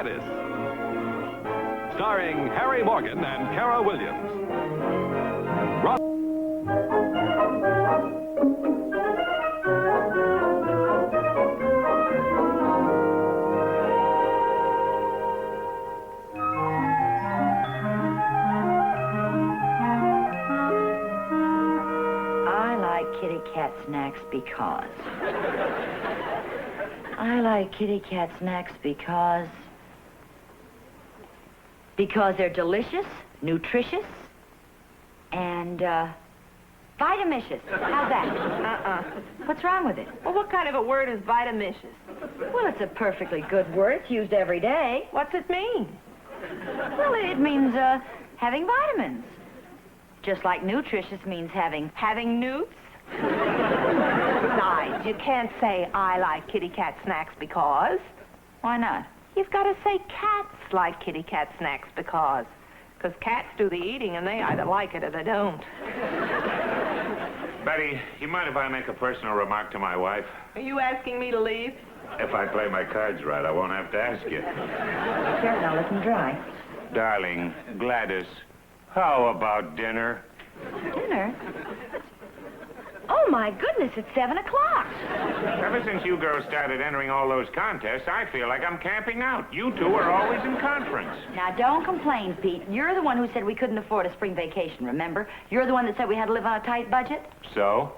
Gladys. Starring Harry Morgan and Cara Williams. I like kitty cat snacks because... I like kitty cat snacks because they're delicious, nutritious, and, vitamicious. How's that? What's wrong with it? Well, what kind of a word is vitamicious? Well, it's a perfectly good word. It's used every day. What's it mean? Well, it means, having vitamins. Just like nutritious means having newts? Besides, you can't say, I like kitty cat snacks because. Why not? You've got to say cats like kitty cat snacks because. Because cats do the eating, and they either like it or they don't. Betty, you mind if I make a personal remark to my wife? Are you asking me to leave? If I play my cards right, I won't have to ask you. Sure, now let them dry. Darling, Gladys, how about dinner? Dinner? Oh, my goodness, it's 7 o'clock. Ever since you girls started entering all those contests, I feel like I'm camping out. You two are always in conference. Now, don't complain, Pete. You're the one who said we couldn't afford a spring vacation, remember? You're the one that said we had to live on a tight budget. So?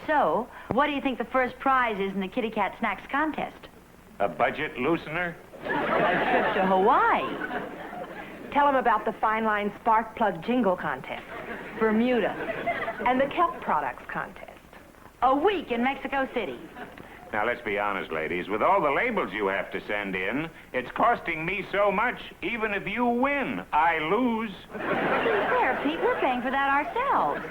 So, what do you think the first prize is in the Kitty Cat Snacks contest? A budget loosener? A trip to Hawaii. Tell them about the Fine Line Spark Plug Jingle Contest. Bermuda. And the Kelp Products Contest. A week in Mexico City. Now, let's be honest, ladies. With all the labels you have to send in, it's costing me so much, even if you win, I lose. Be fair, Pete. We're paying for that ourselves.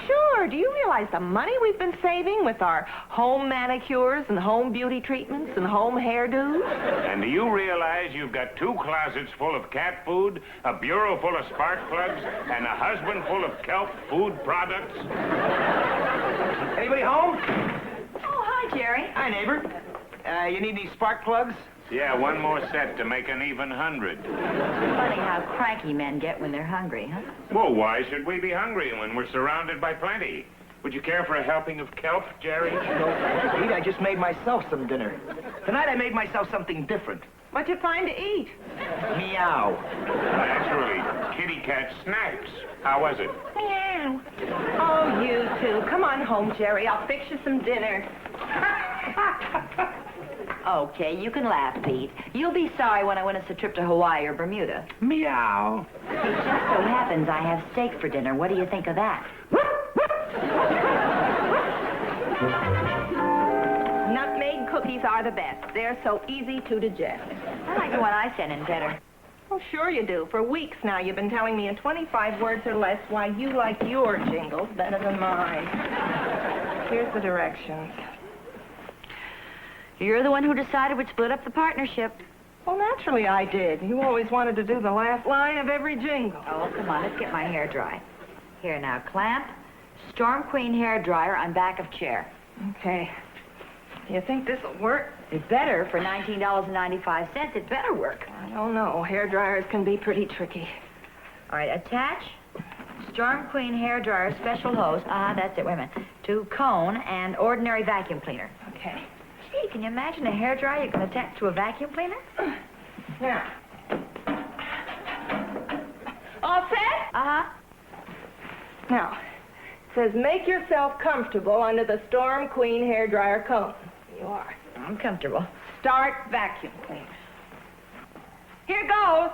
Sure. Do you realize the money we've been saving with our home manicures and home beauty treatments and home hairdos? And do you realize you've got 2 closets full of cat food, a bureau full of spark plugs, and a husband full of kelp food products? Anybody home? Oh, hi, Jerry. Hi, neighbor. You need any spark plugs? Yeah, 1 more set to make an even 100. Funny how cranky men get when they're hungry, huh? Well, why should we be hungry when we're surrounded by plenty? Would you care for a helping of kelp, Jerry? No, Pete, I just made myself some dinner. Tonight I made myself something different. What'd you find to eat? Meow. Naturally, kitty cat snacks. How was it? Meow. Oh, you two. Come on home, Jerry. I'll fix you some dinner. Okay, you can laugh, Pete. You'll be sorry when I win us a trip to Hawaii or Bermuda. Meow. It just so happens I have steak for dinner. What do you think of that? Nutmeg cookies are the best. They're so easy to digest. I like the one I sent in better. Oh, sure you do. For weeks now, you've been telling me in 25 words or less why you like your jingles better than mine. Here's the directions. You're the one who decided we'd split up the partnership. Well, naturally I did. You always wanted to do the last line of every jingle. Oh, come on, let's get my hair dry. Here now, clamp, Storm Queen hair dryer on back of chair. Okay. You think this'll work? It better. For $19.95, it better work. I don't know. Hair dryers can be pretty tricky. All right, attach Storm Queen hair dryer special hose. That's it. Wait a minute. To cone and ordinary vacuum cleaner. Okay. Gee, can you imagine a hair dryer you can attach to a vacuum cleaner? Now. All set? Now, it says make yourself comfortable under the Storm Queen hair dryer cone. You are. I'm comfortable. Start vacuum cleaner. Here goes.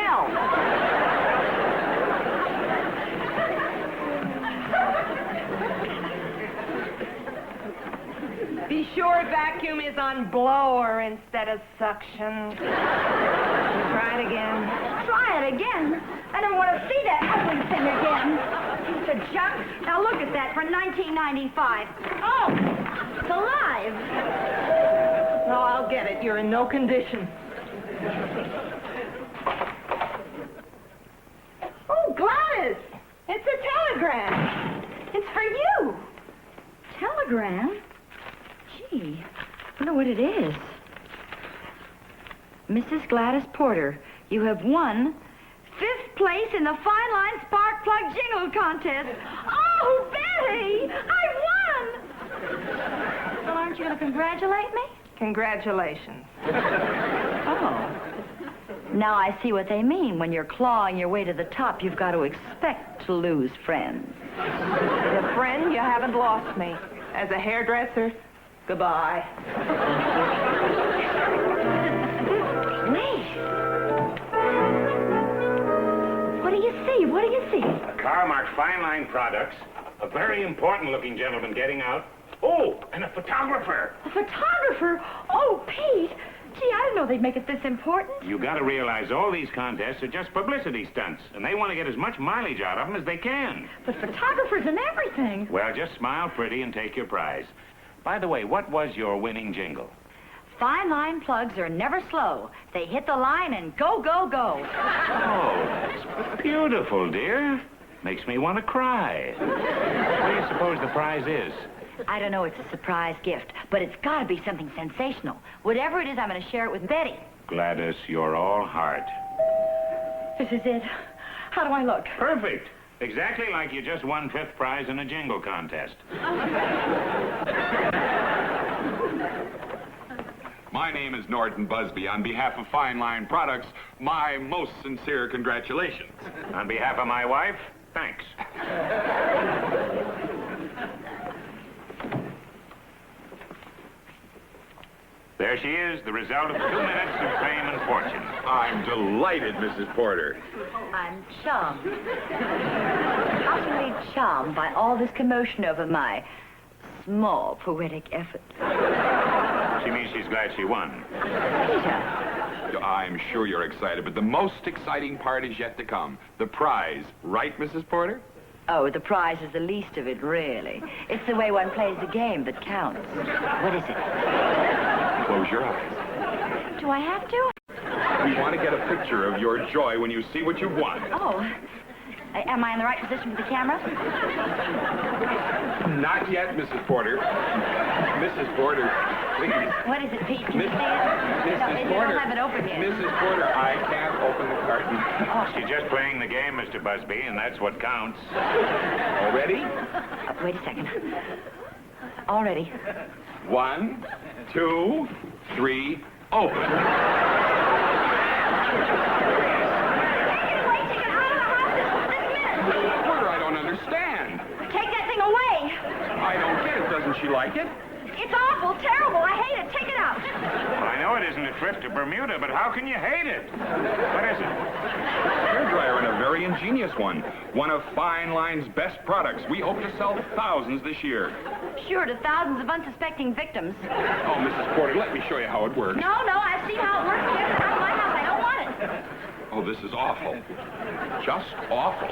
hell. Be sure vacuum is on blower instead of suction. Try it again. Try it again? I don't want to see that ugly thing again. Piece of junk. Now look at that for 1995. Oh, it's alive. No, I'll get it. You're in no condition. Oh, Gladys! It's a telegram. It's for you. Telegram? Gee, I wonder what it is. Mrs. Gladys Porter, you have won 5th place in the Fine Line Spark Plug Jingle Contest. Oh, Betty! I won! Well, aren't you going to congratulate me? Congratulations. Oh. Now I see what they mean. When you're clawing your way to the top, you've got to expect to lose friends. As a friend, you haven't lost me. As a hairdresser, goodbye. Wait. What do you see? What do you see? A car marked Fine Line Products. A very important-looking gentleman getting out. Oh, and a photographer. A photographer? Oh, Pete. Gee, I didn't know they'd make it this important. You got to realize all these contests are just publicity stunts, and they want to get as much mileage out of them as they can. But photographers and everything. Well, just smile pretty and take your prize. By the way, what was your winning jingle? Fine Line plugs are never slow. They hit the line and go, go, go. Oh, that's beautiful, dear. Makes me want to cry. What do you suppose the prize is? I don't know, it's a surprise gift, but it's got to be something sensational. Whatever it is, I'm going to share it with Betty. Gladys, you're all heart. This is it. How do I look? Perfect. Exactly like you just won 5th prize in a jingle contest. My name is Norton Busby. On behalf of Fine Line Products, my most sincere congratulations. On behalf of my wife, thanks. There she is, the result of 2 minutes of fame and fortune. I'm delighted, Mrs. Porter. I'm charmed. Utterly charmed by all this commotion over my small poetic effort. She means she's glad she won. Peter. I'm sure you're excited, but the most exciting part is yet to come. The prize, right, Mrs. Porter? Oh, the prize is the least of it, really. It's the way one plays the game that counts. What is it? Close your eyes. Do I have to? We want to get a picture of your joy when you see what you've won. Oh. Am I in the right position for the camera? Not yet, Mrs. Porter. Mrs. Porter, please. What is it, Pete? Can you see it? Mrs. No, Porter. you don't have it open yet. Mrs. Porter, I can't open the curtain. She's just playing the game, Mr. Busby, and that's what counts. All ready? Wait a second. All ready. 1, 2, 3, open. Porter, I don't understand. Take that thing away. I don't get it. Doesn't she like it? It's awful, terrible. I hate it. Take it out. Well, I know it isn't a trip to Bermuda, but how can you hate it? What is it? Hairdryer, and a very ingenious one. One of Fine Line's best products. We hope to sell thousands this year. Sure, to thousands of unsuspecting victims. Oh, Mrs. Porter, let me show you how it works. No, I've seen how it works. Get it out of my house. I don't want it. Oh, this is awful. Just awful.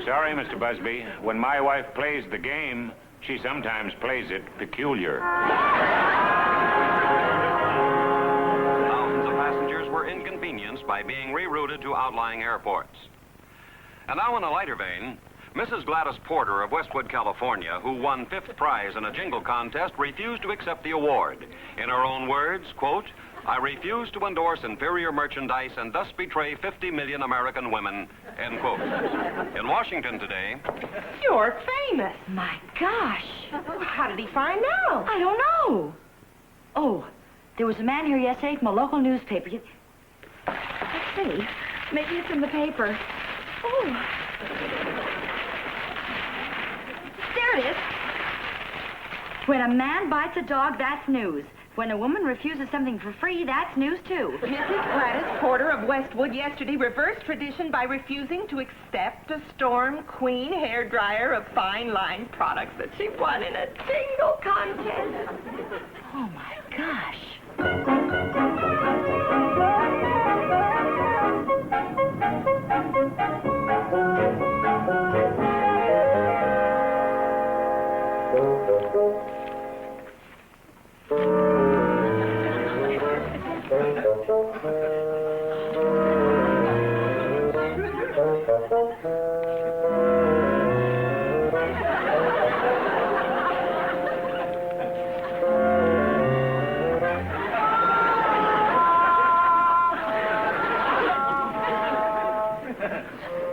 Sorry, Mr. Busby. When my wife plays the game, she sometimes plays it peculiar. Thousands of passengers were inconvenienced by being rerouted to outlying airports. And now in a lighter vein, Mrs. Gladys Porter of Westwood, California, who won 5th prize in a jingle contest, refused to accept the award. In her own words, quote, "I refuse to endorse inferior merchandise and thus betray 50 million American women," end quote. In Washington today... You're famous. My gosh. How did he find out? I don't know. Oh, there was a man here yesterday from a local newspaper. Let's see. Maybe it's in the paper. Oh. There it is. When a man bites a dog, that's news. When a woman refuses something for free, that's news, too. Mrs. Gladys Porter of Westwood yesterday reversed tradition by refusing to accept a Storm Queen hairdryer of fine line products that she won in a jingle contest. Oh, my gosh.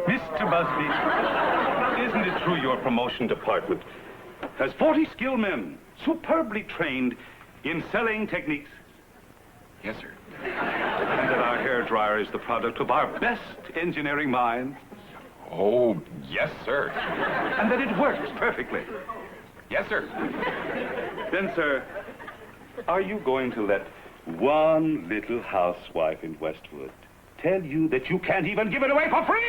Mr. Busby, isn't it true your promotion department has 40 skilled men superbly trained in selling techniques? Yes, sir. And that our hairdryer is the product of our best engineering minds? Oh, yes, sir. And that it works perfectly? Yes, sir. Then, sir, are you going to let one little housewife in Westwood tell you that you can't even give it away for free?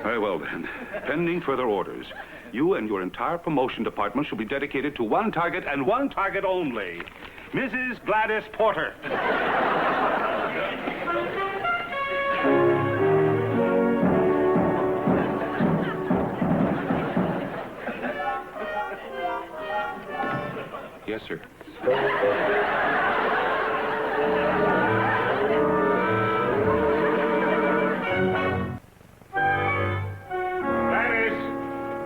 Very well, then. Pending further orders, you and your entire promotion department shall be dedicated to one target and one target only. Mrs. Gladys Porter. Yes, sir.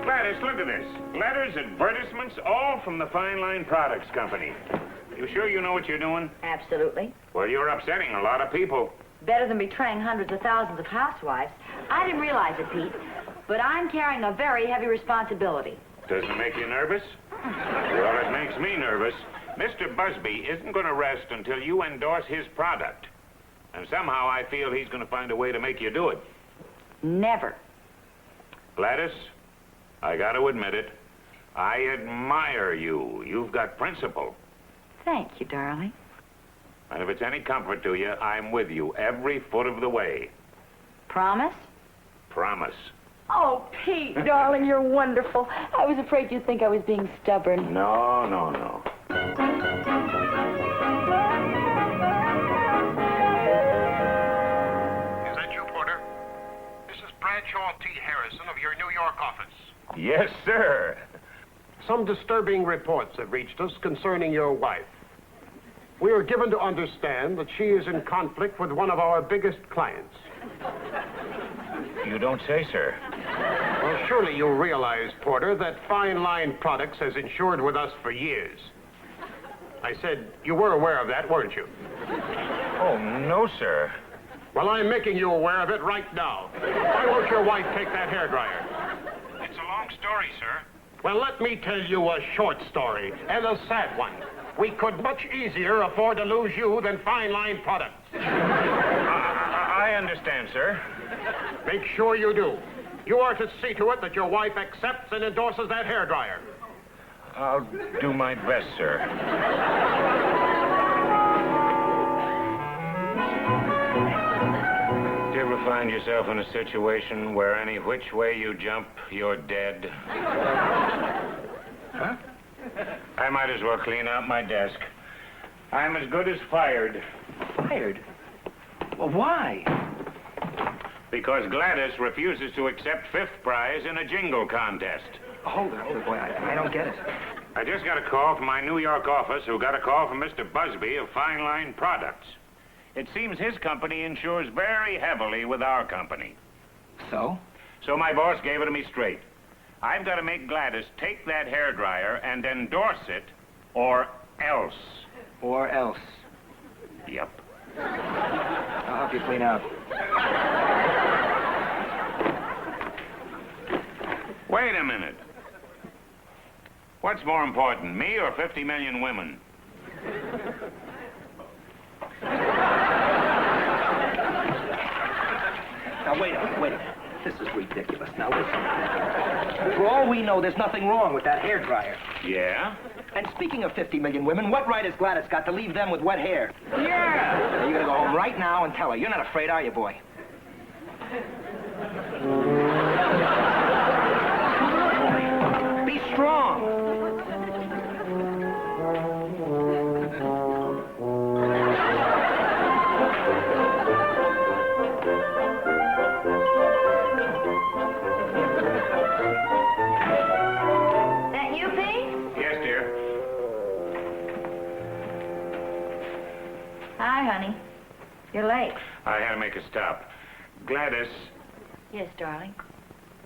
Gladys, look at this. Letters, advertisements, all from the Fine Line Products Company. You sure you know what you're doing? Absolutely. Well, you're upsetting a lot of people. Better than betraying hundreds of thousands of housewives. I didn't realize it, Pete, but I'm carrying a very heavy responsibility. Doesn't it make you nervous? Well, it makes me nervous. Mr. Busby isn't going to rest until you endorse his product. And somehow I feel he's going to find a way to make you do it. Never. Gladys, I got to admit it. I admire you. You've got principle. Thank you, darling. And if it's any comfort to you, I'm with you every foot of the way. Promise? Promise. Oh, Pete, darling, you're wonderful. I was afraid you'd think I was being stubborn. No, no, no. Is that you, Porter? This is Bradshaw T. Harrison of your New York office. Yes, sir. Some disturbing reports have reached us concerning your wife. We are given to understand that she is in conflict with one of our biggest clients. You don't say, sir. Well, surely you realize, Porter, that Fine Line Products has insured with us for years. I said you were aware of that, weren't you? Oh, no, sir. Well, I'm making you aware of it right now. Why won't your wife take that hairdryer? It's a long story, sir. Well, let me tell you a short story, and a sad one. We could much easier afford to lose you than Fine Line Products. I understand, sir. Make sure you do. You are to see to it that your wife accepts and endorses that hairdryer. I'll do my best, sir. Do you ever find yourself in a situation where any which way you jump, you're dead? Huh? I might as well clean out my desk. I'm as good as fired. Fired? Well, why? Because Gladys refuses to accept fifth prize in a jingle contest. Hold it, boy. I don't get it. I just got a call from my New York office who got a call from Mr. Busby of Fine Line Products. It seems his company insures very heavily with our company. So? So my boss gave it to me straight. I've got to make Gladys take that hairdryer and endorse it, or else. Or else. Yep. I'll help you clean out. Wait a minute. What's more important, me or 50 million women? Now, wait a minute. This is ridiculous. Now, listen. For all all we know, there's nothing wrong with that hairdryer. Yeah? And speaking of 50 million women, what right has Gladys got to leave them with wet hair? Yeah! You're gonna go home right now and tell her. You're not afraid, are you, boy? Be strong. That you, Pete? Yes, dear. Hi, honey. You're late. I had to make a stop. Gladys. Yes, darling.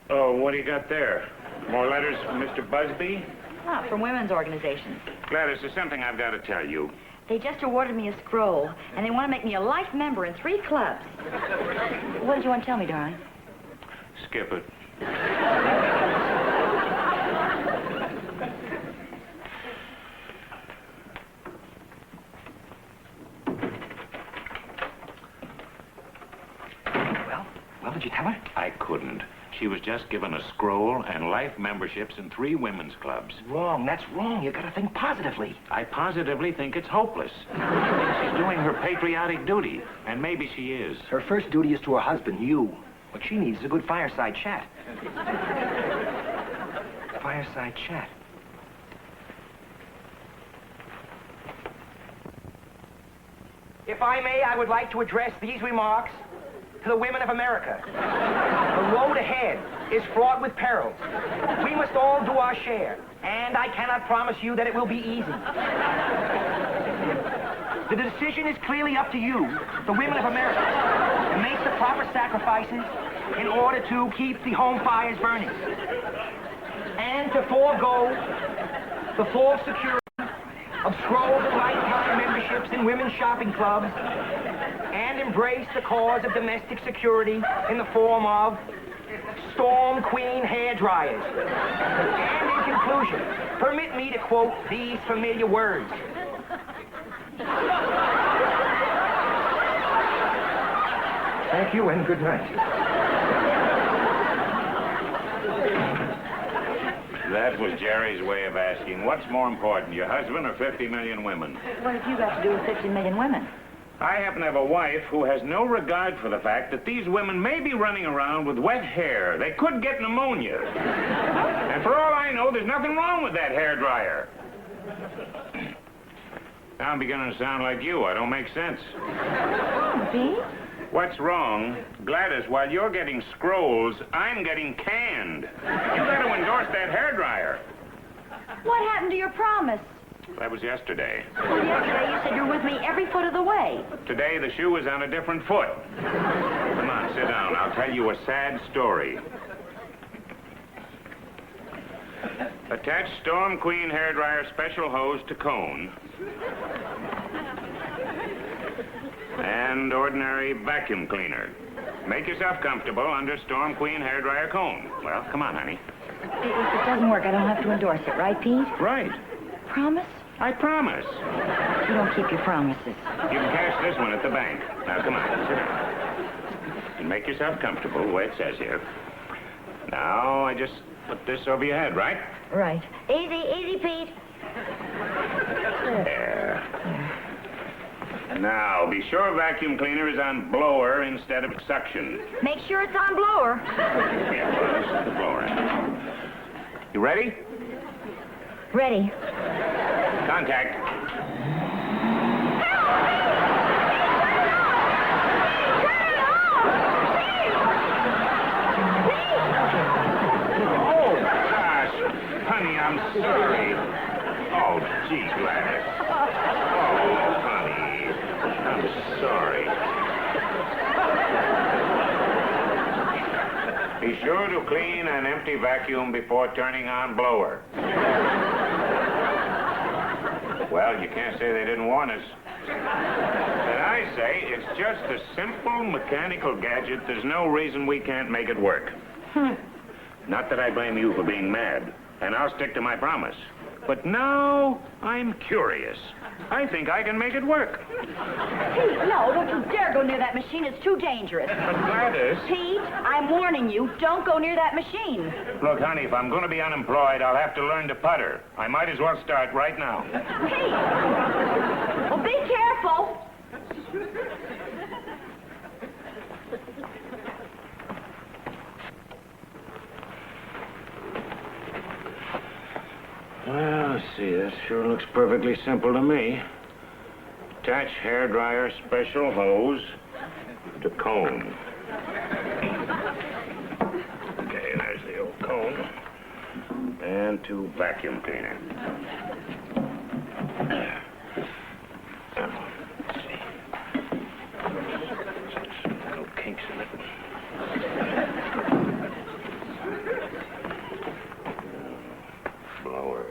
Oh, what do you got there? More letters from Mr. Busby? Ah, from women's organizations. Gladys, there's something I've got to tell you. They just awarded me a scroll, and they want to make me a life member in 3 clubs. What did you want to tell me, darling? Skip it. Well, did you tell her? I couldn't. She was just given a scroll and life memberships in 3 women's clubs. Wrong. That's wrong. You gotta think positively. I positively think it's hopeless. She's doing her patriotic duty, and maybe she is. Her first duty is to her husband, you. What she needs is a good fireside chat. Fireside chat. If I may, I would like to address these remarks to the women of America. The road ahead is fraught with perils. We must all do our share, and I cannot promise you that it will be easy. The decision is clearly up to you, the women of America, to make the proper sacrifices in order to keep the home fires burning, and to forego the false security of scrolls and lifetime memberships in women's shopping clubs, and embrace the cause of domestic security in the form of Storm Queen hair dryers. And in conclusion, permit me to quote these familiar words. Thank you and good night. That was Jerry's way of asking, what's more important, your husband or 50 million women? What have you got to do with 50 million women? I happen to have a wife who has no regard for the fact that these women may be running around with wet hair. They could get pneumonia. And for all I know, there's nothing wrong with that hair dryer. Now I'm beginning to sound like you. I don't make sense. Pete? What's wrong? Gladys, while you're getting scrolls, I'm getting canned. You got to endorse that hair dryer. What happened to your promise? That was yesterday. Well, yesterday you said you're with me every foot of the way. Today, the shoe is on a different foot. Come on, sit down. I'll tell you a sad story. Attach Storm Queen hairdryer special hose to cone. And ordinary vacuum cleaner. Make yourself comfortable under Storm Queen hairdryer cone. Well, come on, honey. If it doesn't work, I don't have to endorse it, right, Pete? Right. Promise? I promise. You don't keep your promises. You can cash this one at the bank. Now, come on, sit down. And make yourself comfortable, the way it says here. Now, I just put this over your head, right? Right. Easy, easy, Pete. There. Now, be sure vacuum cleaner is on blower instead of suction. Make sure it's on blower. Yeah, well, this is the blower. You ready? Ready. Contact. Oh, gosh. Honey, I'm sorry. Oh, gee, Gladys. Oh, honey. I'm sorry. Be sure to clean and empty vacuum before turning on blower. Well, you can't say they didn't warn us. And I say it's just a simple mechanical gadget. There's no reason we can't make it work. Not that I blame you for being mad, and I'll stick to my promise. But now I'm curious. I think I can make it work. Pete, no, don't you dare go near that machine. It's too dangerous. But Gladys... Pete, I'm warning you, don't go near that machine. Look, honey, if I'm going to be unemployed, I'll have to learn to putter. I might as well start right now. Pete! Well, be careful. Well, let's see, that sure looks perfectly simple to me. Attach hairdryer special hose to cone. Okay, there's the old cone. And to vacuum cleaner. Now, let's see. No kinks in it. Blower.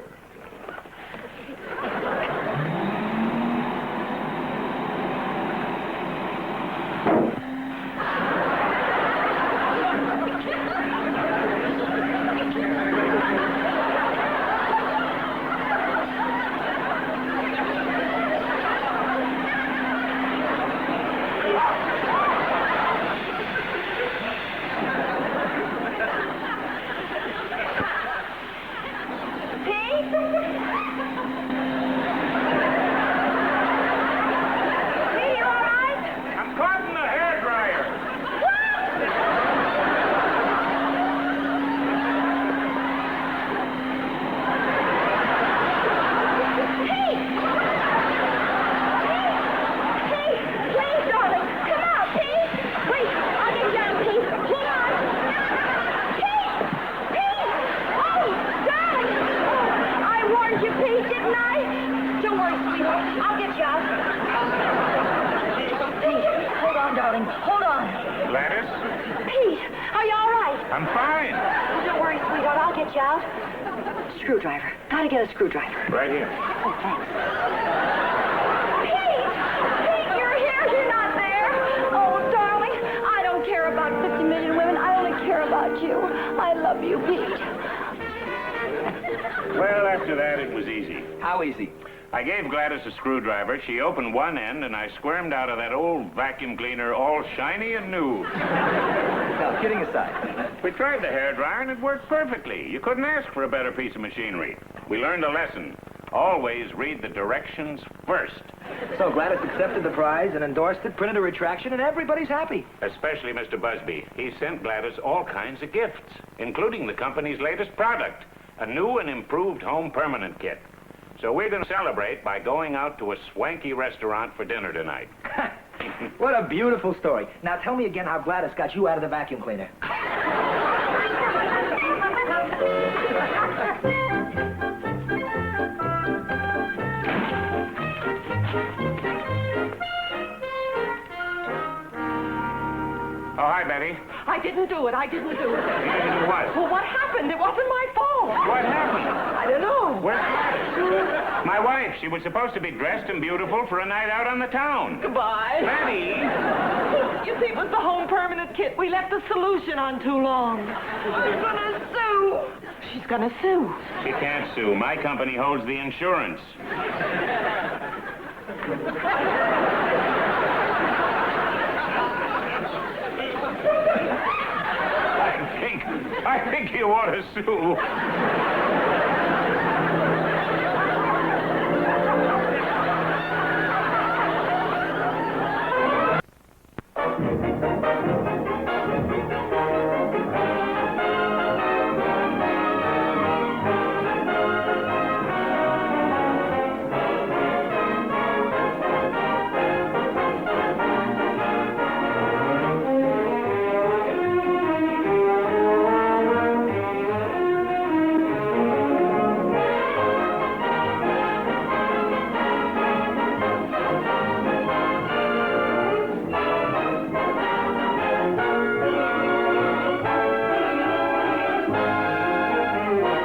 Hold on. Gladys? Pete, are you all right? I'm fine. Oh, don't worry, sweetheart. I'll get you out. Screwdriver. Gotta get a screwdriver. Right here. Oh, thanks. Pete! Pete, you're here. You're not there. Oh, darling, I don't care about 50 million women. I only care about you. I love you, Pete. Well, after that, it was easy. How easy? I gave Gladys a screwdriver. She opened one end, and I squirmed out of that old vacuum cleaner all shiny and new. Now, kidding aside. We tried the hairdryer, and it worked perfectly. You couldn't ask for a better piece of machinery. We learned a lesson. Always read the directions first. So Gladys accepted the prize and endorsed it, printed a retraction, and everybody's happy. Especially Mr. Busby. He sent Gladys all kinds of gifts, including the company's latest product, a new and improved home permanent kit. So we're going to celebrate by going out to a swanky restaurant for dinner tonight. What a beautiful story. Now tell me again how Gladys got you out of the vacuum cleaner. Oh, hi, Betty. I didn't do it. I didn't do it. You didn't do what? Well, what happened? It wasn't my fault. What happened? I don't know. Where's Gladys? My wife. She was supposed to be dressed and beautiful for a night out on the town. Goodbye. Betty! You see, it was the home permanent kit. We left the solution on too long. I'm gonna sue. She's gonna sue. She can't sue. My company holds the insurance. I think you ought to sue.